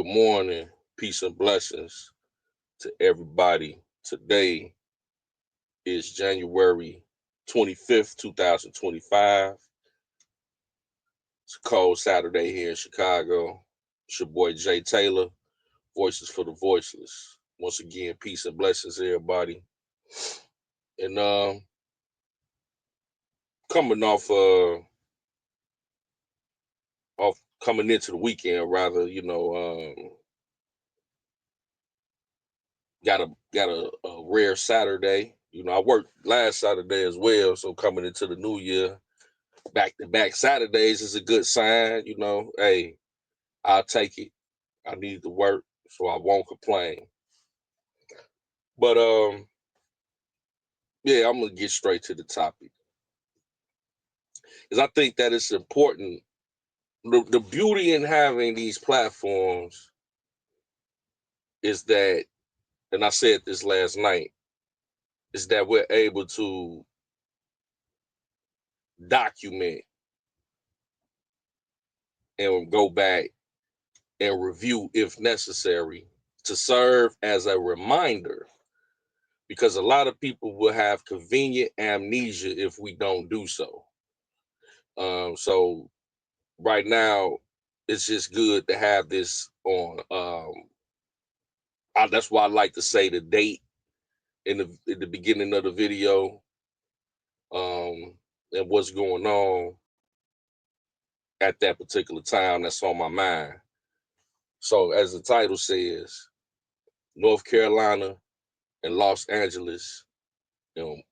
Good morning, peace and blessings to everybody. Today is January 25th, 2025. It's a cold Saturday here in Chicago. It's your boy Jay Taylor, Voices for the Voiceless. Once again, peace and blessings, everybody. And coming off coming into the weekend, rather, got a rare Saturday. I worked last Saturday as well, so coming into the new year, back to back Saturdays is a good sign. Hey, I'll take it. I need to work, so I won't complain. But yeah, I'm gonna get straight to the topic because I think that it's important. The beauty in having these platforms is that, and I said this last night, is that we're able to document and go back and review if necessary to serve as a reminder, because a lot of people will have convenient amnesia if we don't do so. So right now, it's just good to have this on. That's why I like to say the date in the beginning of the video, and what's going on at that particular time that's on my mind. So, as the title says, North Carolina and Los Angeles,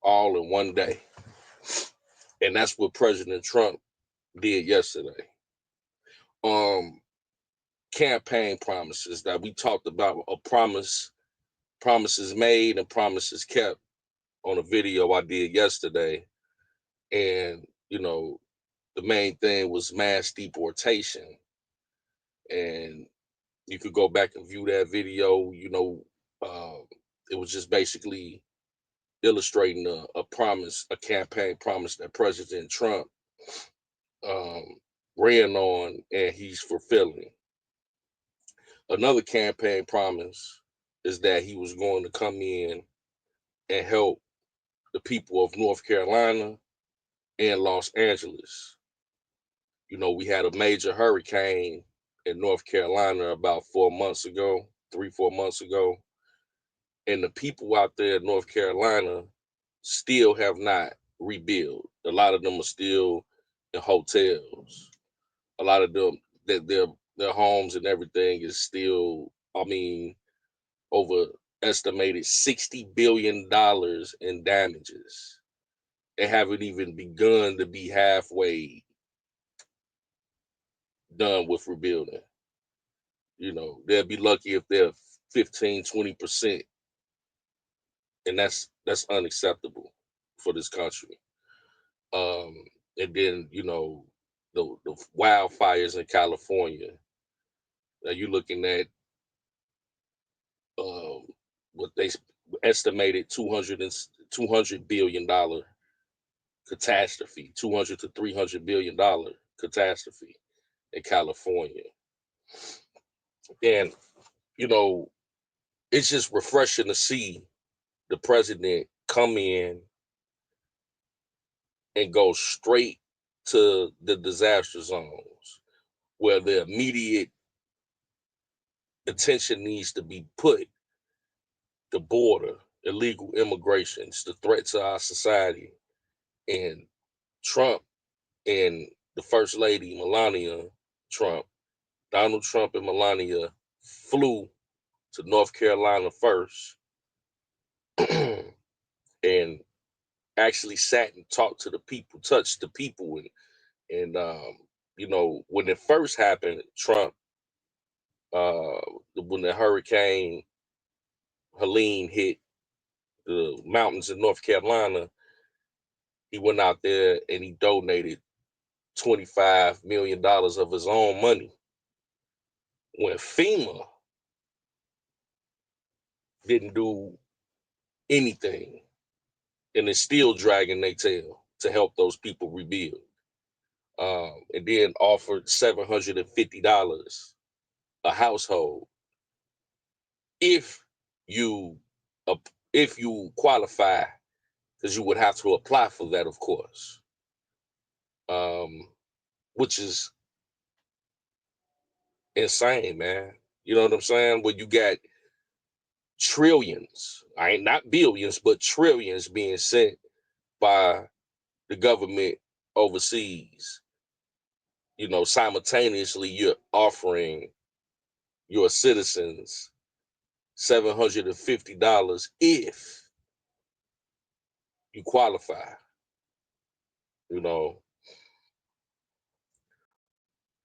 all in one day. And that's what President Trump did yesterday. Um, Campaign promises that we talked about, promises made and promises kept on a video I did yesterday. And, the main thing was mass deportation. And you could go back and view that video. It was just basically illustrating a promise, a campaign promise that President Trump um, ran on and he's fulfilling. Another campaign promise is that he was going to come in and help the people of North Carolina and Los Angeles. We had a major hurricane in North Carolina about 4 months ago, 4 months ago, and the people out there in North Carolina still have not rebuilt. A lot of them are still in hotels. A lot of them, their homes and everything is still, over estimated $60 billion in damages. They haven't even begun to be halfway done with rebuilding. They'll be lucky if they're 15, 20%. And that's unacceptable for this country. And then, the wildfires in California. Now you're looking at um, what they estimated 200 billion dollar catastrophe, 200 to $300 billion catastrophe in California. And you know, it's just refreshing to see the president come in and go straight to the disaster zones where the immediate attention needs to be put. The border, illegal immigration, it's the threat to our society. And Trump and the First Lady, Melania Trump, Donald Trump and Melania flew to North Carolina first and actually sat and talked to the people, touched the people. And when it first happened, Trump, uh, when the Hurricane Helene hit the mountains in North Carolina, he went out there and he donated $25 million of his own money. When FEMA didn't do anything and is still dragging their tail to help those people rebuild, and then offered $750 a household if you qualify, because you would have to apply for that, of course, which is insane, man. You know what I'm saying? When you got trillions, I ain't not billions, but trillions being sent by the government overseas, you know, simultaneously you're offering your citizens $750 if you qualify, you know.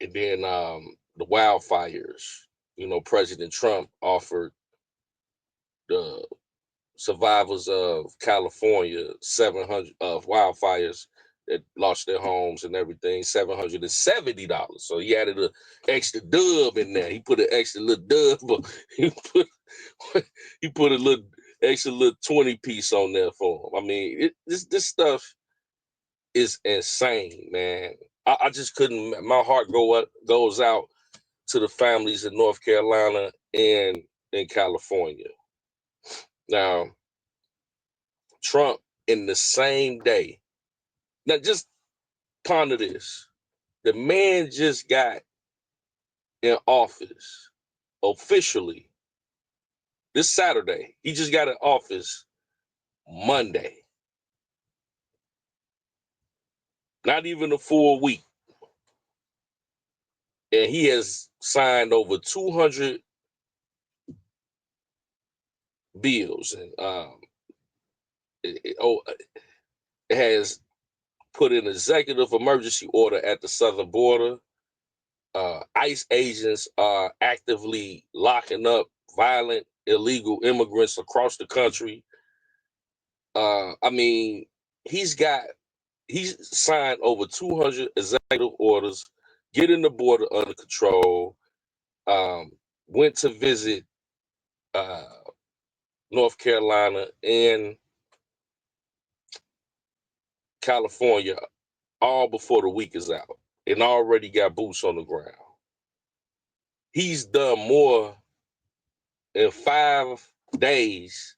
And then the wildfires, you know, President Trump offered the survivors of California 700 of wildfires that lost their homes and everything, $770. So he added an extra dub in there. He put an extra little dub, but he put a little extra little 20 piece on there for him. I mean, this stuff is insane, man. I just couldn't. My heart goes out to the families in North Carolina and in California. Now, Trump in the same day. Now, just ponder this. The man just got in office officially this Saturday. He just got in office Monday. Not even a full week. And he has signed over 200 bills, and it has put an executive emergency order at the southern border. ICE agents are actively locking up violent illegal immigrants across the country. I mean, he's signed over 200 executive orders, getting the border under control. Went to visit North Carolina and California all before the week is out, and already got boots on the ground. He's done more in 5 days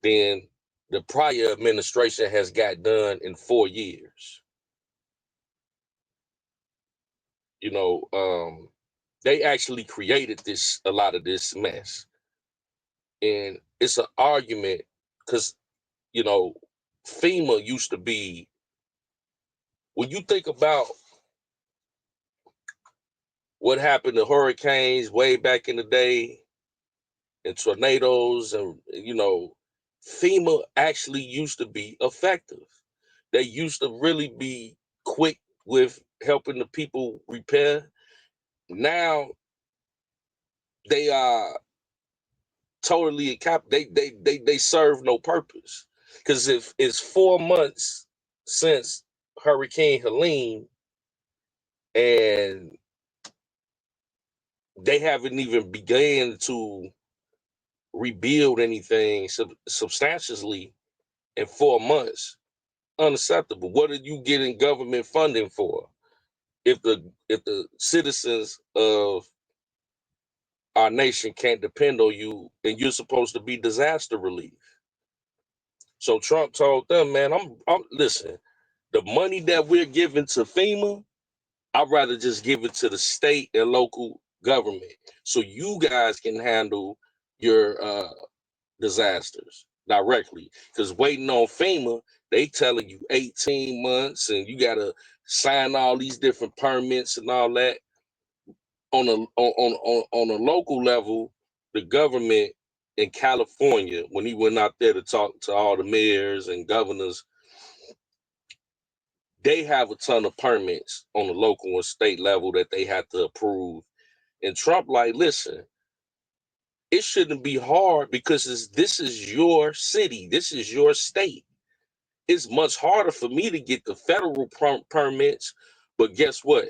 than the prior administration has got done in 4 years. You know, they actually created a lot of this mess. And it's an argument because, you know, FEMA used to be, when you think about what happened to hurricanes way back in the day and tornadoes, and, you know, FEMA actually used to be effective. They used to really be quick with helping the people repair. Now they are totally they serve no purpose. Because if it's 4 months since Hurricane Helene and they haven't even begun to rebuild anything substantially in 4 months, unacceptable. What are you getting government funding for if the citizens of our nation can't depend on you and you're supposed to be disaster relief? So Trump told them, man, I'm listen, the money that we're giving to FEMA, I'd rather just give it to the state and local government so you guys can handle your disasters directly. Because waiting on FEMA, they telling you 18 months and you gotta sign all these different permits and all that. On a local level, the government in California, when he went out there to talk to all the mayors and governors, they have a ton of permits on the local and state level that they have to approve. And Trump like, listen, it shouldn't be hard because this is your city, this is your state. It's much harder for me to get the federal permits, but guess what?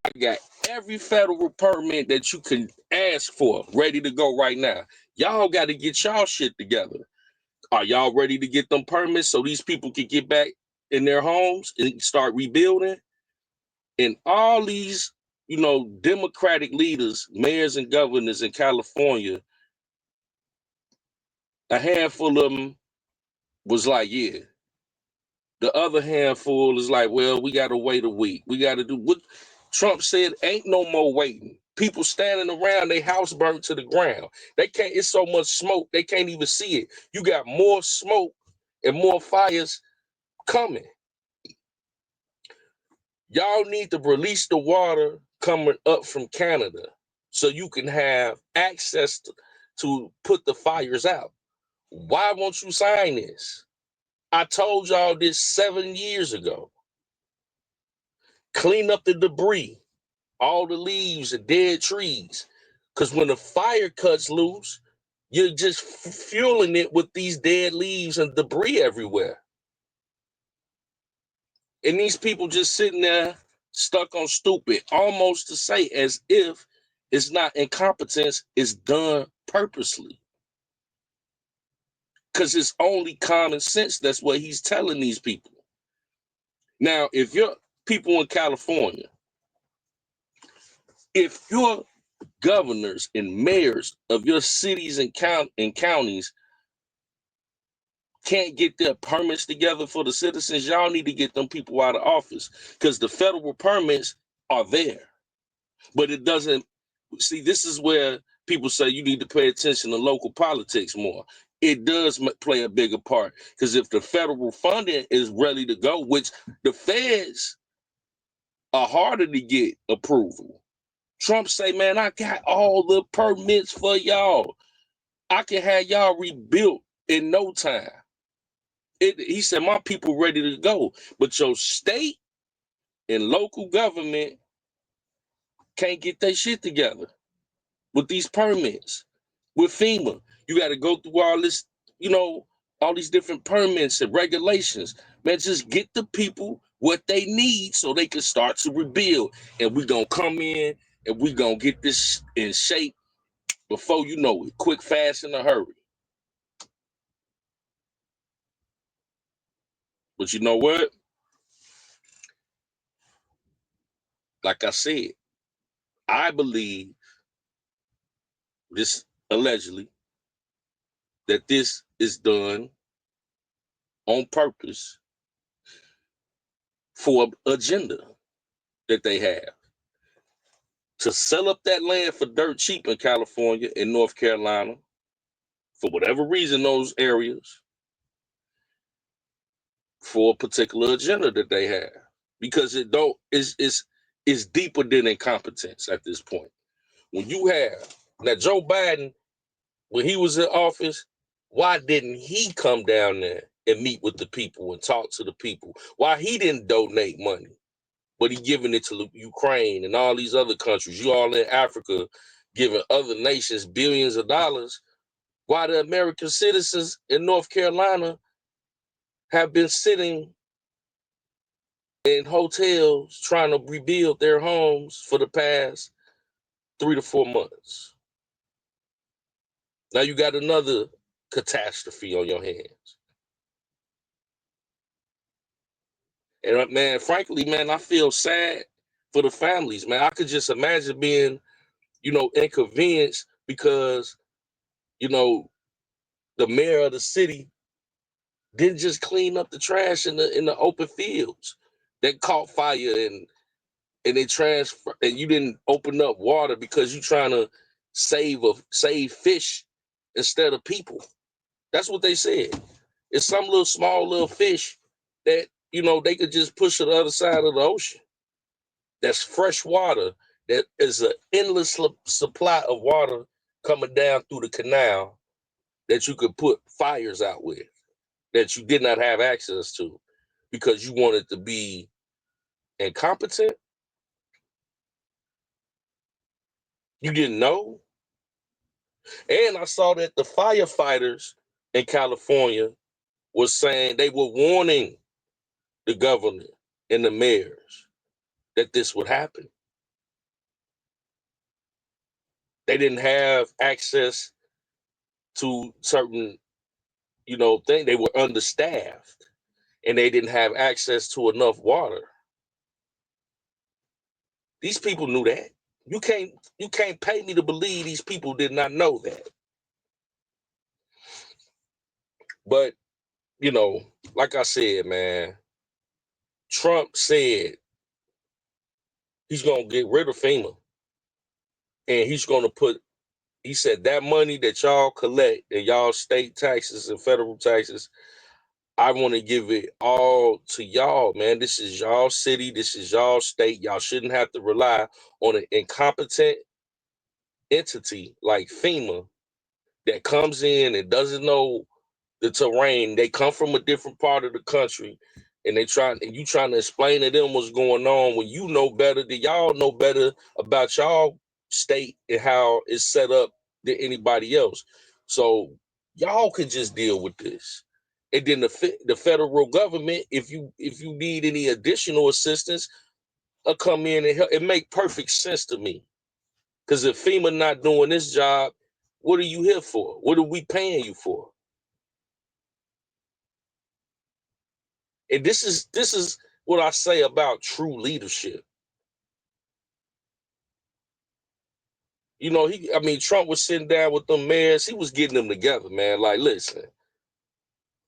I got every federal permit that you can ask for ready to go right now. Y'all got to get y'all shit together. Are y'all ready to get them permits so these people can get back in their homes and start rebuilding? And all these Democratic leaders, mayors and governors in California, a handful of them was like, yeah. The other handful is like, well, we got to wait a week. We got to do what Trump said, ain't no more waiting. People standing around, their house burnt to the ground. They can't, it's so much smoke, they can't even see it. You got more smoke and more fires coming. Y'all need to release the water coming up from Canada so you can have access to put the fires out. Why won't you sign this? I told y'all this 7 years ago. Clean up the debris, all the leaves and dead trees. Because when the fire cuts loose, you're just fueling it with these dead leaves and debris everywhere. And these people just sitting there stuck on stupid, almost to say as if it's not incompetence, it's done purposely. Because it's only common sense. That's what he's telling these people. Now, if you're people in California, if your governors and mayors of your cities and counties can't get their permits together for the citizens, y'all need to get them people out of office because the federal permits are there. But it doesn't, see, this is where people say you need to pay attention to local politics more. It does play a bigger part because if the federal funding is ready to go, which the feds are harder to get approval. Trump say, man, I got all the permits for y'all. I can have y'all rebuilt in no time. He said, my people ready to go. But your state and local government can't get their shit together with these permits. With FEMA, you got to go through all this, all these different permits and regulations. Man, just get the people what they need so they can start to rebuild. And we're going to come in and we're going to get this in shape before you know it. Quick, fast, in a hurry. But you know what? Like I said, I believe this allegedly that this is done on purpose for an agenda that they have to sell up that land for dirt cheap in California and North Carolina for whatever reason, those areas, for a particular agenda that they have, because it's deeper than incompetence at this point. When you have now Joe Biden, when he was in office, why didn't he come down there and meet with the people and talk to the people? Why he didn't donate money, but he giving it to Ukraine and all these other countries? You all in Africa giving other nations billions of dollars, while the American citizens in North Carolina have been sitting in hotels trying to rebuild their homes for the past 3 to 4 months. Now you got another catastrophe on your hands. And man, frankly, man, I feel sad for the families, man. I could just imagine being, inconvenienced because, the mayor of the city didn't just clean up the trash in the open fields that caught fire and they transfer, and you didn't open up water because you're trying to save fish instead of people. That's what they said. It's some small little fish that they could just push to the other side of the ocean. That's fresh water. That is an endless supply of water coming down through the canal that you could put fires out with, that you did not have access to because you wanted to be incompetent. You didn't know. And I saw that the firefighters in California was saying, they were warning the governor and the mayors that this would happen. They didn't have access to certain, things. They were understaffed and they didn't have access to enough water. These people knew that. You can't pay me to believe these people did not know that. But, you know, like I said, man, Trump said he's going to get rid of FEMA. And he's going to he said that money that y'all collect and y'all state taxes and federal taxes, I want to give it all to y'all, man. This is y'all city. This is y'all state. Y'all shouldn't have to rely on an incompetent entity like FEMA that comes in and doesn't know the terrain. They come from a different part of the country, and you trying to explain to them what's going on when you know better than y'all know better about y'all state and how it's set up than anybody else. So y'all can just deal with this. And then the federal government, if you need any additional assistance, come in and help. It make perfect sense to me. Because if FEMA not doing this job, what are you here for? What are we paying you for? And this is what I say about true leadership. You know, Trump was sitting down with them mayors. He was getting them together, man. Like, listen,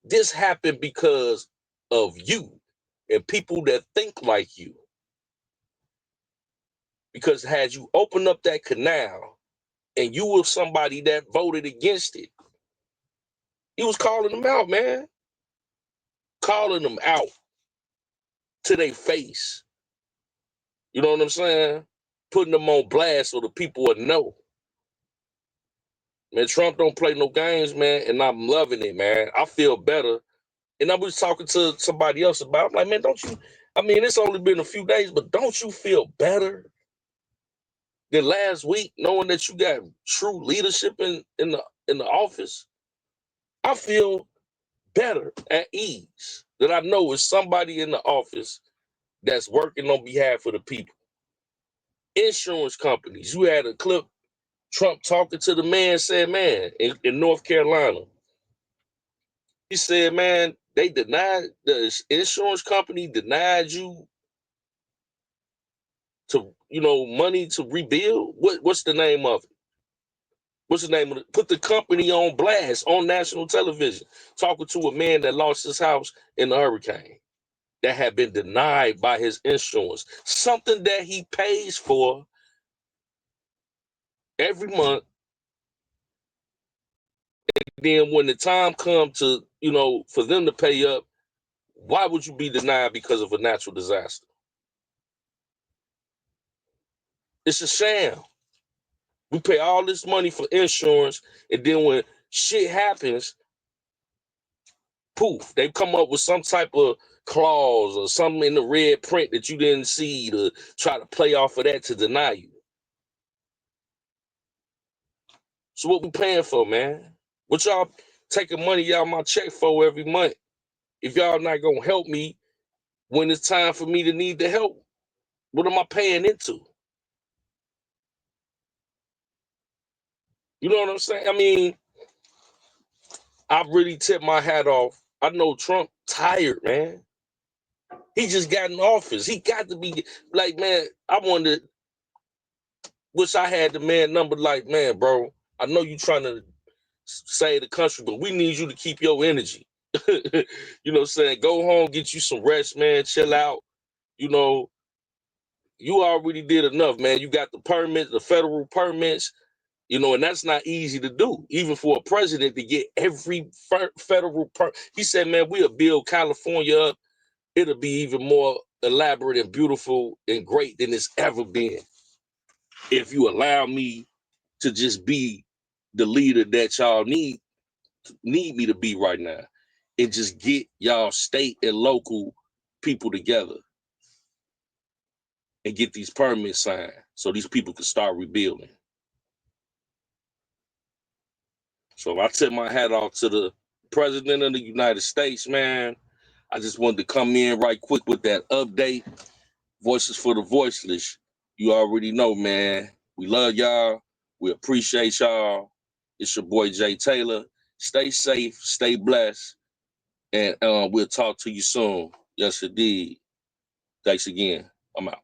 this happened because of you and people that think like you. Because had you opened up that canal and you were somebody that voted against it, he was calling them out, man. Calling them out to their face. You know what I'm saying? Putting them on blast so the people would know. Man, Trump don't play no games, man, and I'm loving it, man. I feel better. And I was talking to somebody else about it. I'm like, man, it's only been a few days, but don't you feel better than last week knowing that you got true leadership in the office? I feel better at ease that I know it's somebody in the office that's working on behalf of the people. Insurance companies. You had a clip, Trump talking to the man, said, man, in North Carolina. He said, man, the insurance company denied you money to rebuild. What's the name of it? What's the name of it? Put the company on blast on national television, talking to a man that lost his house in the hurricane that had been denied by his insurance, something that he pays for every month. And then when the time comes to, for them to pay up, why would you be denied because of a natural disaster? It's a sham. We pay all this money for insurance, and then when shit happens, poof, they come up with some type of clause or something in the red print that you didn't see to try to play off of that to deny you. So what we paying for, man? What y'all taking money out of my check for every month? If y'all not gonna help me when it's time for me to need the help, what am I paying into? You know what I'm saying? I really tip my hat off. I know Trump tired, man. He just got in office. He got to be like, man, wish I had the man number like, man, bro, I know you trying to save the country, but we need you to keep your energy. You know what I'm saying? Go home, get you some rest, man, chill out. You already did enough, man. You got the permits, the federal permits, and that's not easy to do, even for a president to get every federal permit. He said, man, we'll build California up. It'll be even more elaborate and beautiful and great than it's ever been if you allow me to just be the leader that y'all need me to be right now, and just get y'all state and local people together and get these permits signed so these people can start rebuilding. So I tip my hat off to the President of the United States, man. I just wanted to come in right quick with that update. Voices for the voiceless. You already know, man. We love y'all. We appreciate y'all. It's your boy Jay Taylor. Stay safe, stay blessed, and we'll talk to you soon. Yes, indeed. Thanks again. I'm out.